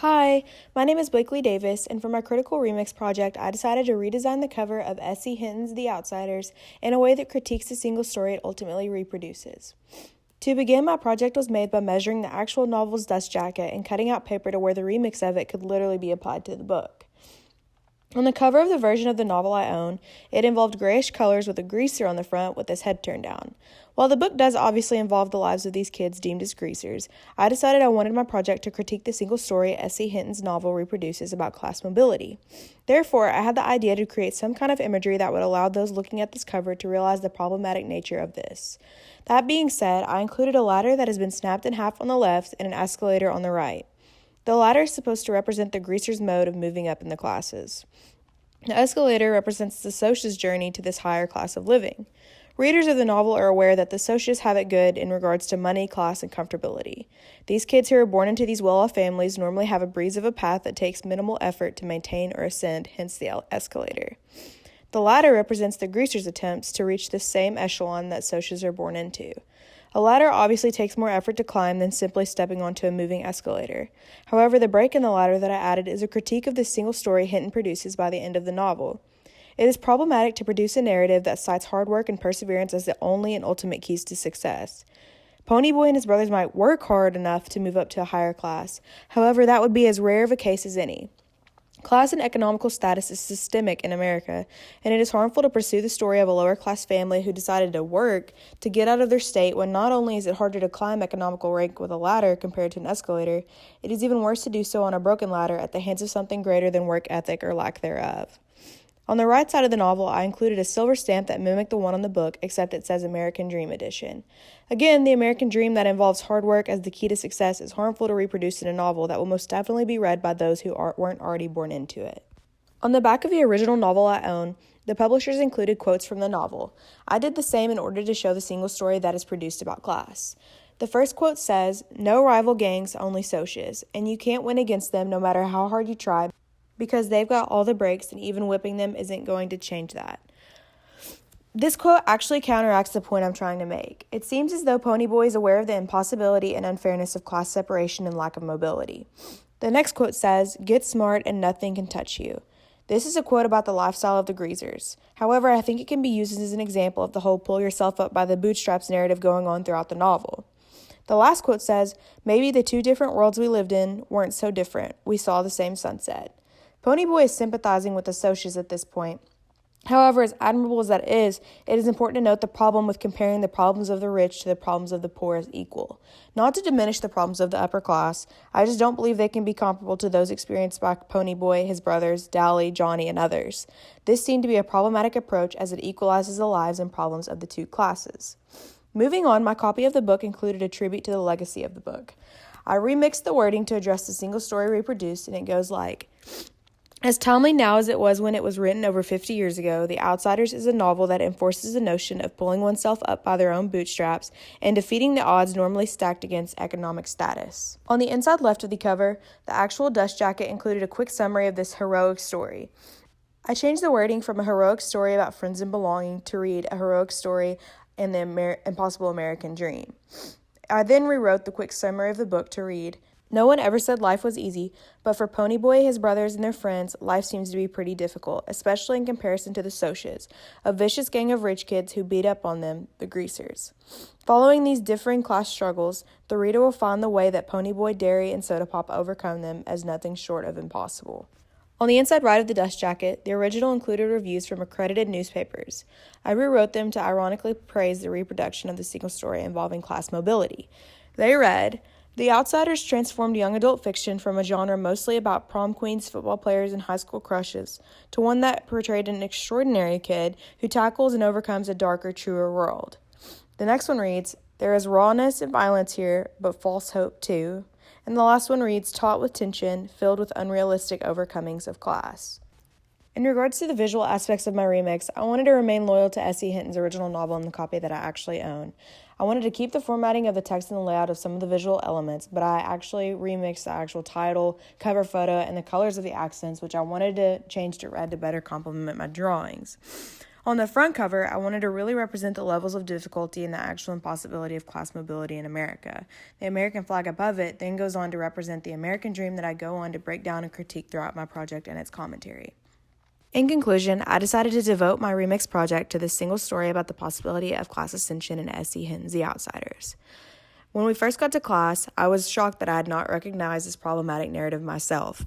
Hi, my name is Blakely Davis, and for my Critical Remix project, I decided to redesign the cover of S.E. Hinton's The Outsiders in a way that critiques the single story it ultimately reproduces. To begin, my project was made by measuring the actual novel's dust jacket and cutting out paper to where the remix of it could literally be applied to the book. On the cover of the version of the novel I own, it involved grayish colors with a greaser on the front with his head turned down. While the book does obviously involve the lives of these kids deemed as greasers, I decided I wanted my project to critique the single story S.E. Hinton's novel reproduces about class mobility. Therefore, I had the idea to create some kind of imagery that would allow those looking at this cover to realize the problematic nature of this. That being said, I included a ladder that has been snapped in half on the left and an escalator on the right. The ladder is supposed to represent the greaser's mode of moving up in the classes. The escalator represents the Socia's journey to this higher class of living. Readers of the novel are aware that the Socias have it good in regards to money, class, and comfortability. These kids who are born into these well-off families normally have a breeze of a path that takes minimal effort to maintain or ascend, hence the escalator. The ladder represents the greasers' attempts to reach the same echelon that Socias are born into. A ladder obviously takes more effort to climb than simply stepping onto a moving escalator. However, the break in the ladder that I added is a critique of the single story Hinton produces by the end of the novel. It is problematic to produce a narrative that cites hard work and perseverance as the only and ultimate keys to success. Ponyboy and his brothers might work hard enough to move up to a higher class. However, that would be as rare of a case as any. Class and economical status is systemic in America, and it is harmful to pursue the story of a lower-class family who decided to work to get out of their state when not only is it harder to climb economical rank with a ladder compared to an escalator, it is even worse to do so on a broken ladder at the hands of something greater than work ethic or lack thereof. On the right side of the novel, I included a silver stamp that mimicked the one on the book, except it says American Dream Edition. Again, the American dream that involves hard work as the key to success is harmful to reproduce in a novel that will most definitely be read by those who weren't already born into it. On the back of the original novel I own, the publishers included quotes from the novel. I did the same in order to show the single story that is produced about class. The first quote says, "No rival gangs, only socias, and you can't win against them no matter how hard you try, because they've got all the breaks and even whipping them isn't going to change that." This quote actually counteracts the point I'm trying to make. It seems as though Ponyboy is aware of the impossibility and unfairness of class separation and lack of mobility. The next quote says, "Get smart and nothing can touch you." This is a quote about the lifestyle of the greasers. However, I think it can be used as an example of the whole pull yourself up by the bootstraps narrative going on throughout the novel. The last quote says, "Maybe the two different worlds we lived in weren't so different. We saw the same sunset." Ponyboy is sympathizing with the Socias at this point. However, as admirable as that is, it is important to note the problem with comparing the problems of the rich to the problems of the poor as equal. Not to diminish the problems of the upper class, I just don't believe they can be comparable to those experienced by Ponyboy, his brothers, Dally, Johnny, and others. This seemed to be a problematic approach as it equalizes the lives and problems of the two classes. Moving on, my copy of the book included a tribute to the legacy of the book. I remixed the wording to address the single story reproduced, and it goes like, "As timely now as it was when it was written over 50 years ago, The Outsiders is a novel that enforces the notion of pulling oneself up by their own bootstraps and defeating the odds normally stacked against economic status." On the inside left of the cover, the actual dust jacket included a quick summary of this heroic story. I changed the wording from a heroic story about friends and belonging to read a heroic story in the impossible American dream. I then rewrote the quick summary of the book to read, "No one ever said life was easy, but for Ponyboy, his brothers, and their friends, life seems to be pretty difficult, especially in comparison to the Socias, a vicious gang of rich kids who beat up on them, the greasers." Following these differing class struggles, the reader will find the way that Ponyboy, Derry, and Soda Pop overcome them as nothing short of impossible. On the inside right of the dust jacket, the original included reviews from accredited newspapers. I rewrote them to ironically praise the reproduction of the single story involving class mobility. They read, "The Outsiders transformed young adult fiction from a genre mostly about prom queens, football players, and high school crushes to one that portrayed an extraordinary kid who tackles and overcomes a darker, truer world." The next one reads, "There is rawness and violence here, but false hope too." And the last one reads, "Taut with tension, filled with unrealistic overcomings of class." In regards to the visual aspects of my remix, I wanted to remain loyal to S.E. Hinton's original novel in the copy that I actually own. I wanted to keep the formatting of the text and the layout of some of the visual elements, but I actually remixed the actual title, cover photo, and the colors of the accents, which I wanted to change to red to better complement my drawings. On the front cover, I wanted to really represent the levels of difficulty and the actual impossibility of class mobility in America. The American flag above it then goes on to represent the American dream that I go on to break down and critique throughout my project and its commentary. In conclusion, I decided to devote my remix project to this single story about the possibility of class ascension in S.E. Hinton's The Outsiders. When we first got to class, I was shocked that I had not recognized this problematic narrative myself.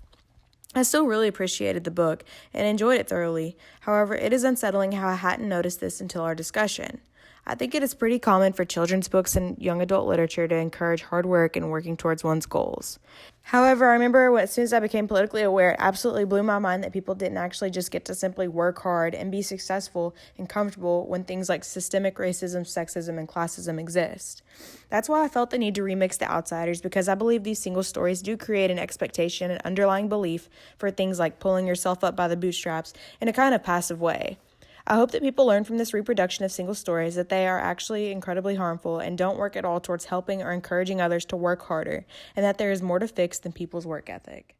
I still really appreciated the book and enjoyed it thoroughly. However, it is unsettling how I hadn't noticed this until our discussion. I think it is pretty common for children's books and young adult literature to encourage hard work and working towards one's goals. However, I remember as soon as I became politically aware, it absolutely blew my mind that people didn't actually just get to simply work hard and be successful and comfortable when things like systemic racism, sexism, and classism exist. That's why I felt the need to remix The Outsiders, because I believe these single stories do create an expectation and underlying belief for things like pulling yourself up by the bootstraps in a kind of passive way. I hope that people learn from this reproduction of single stories that they are actually incredibly harmful and don't work at all towards helping or encouraging others to work harder, and that there is more to fix than people's work ethic.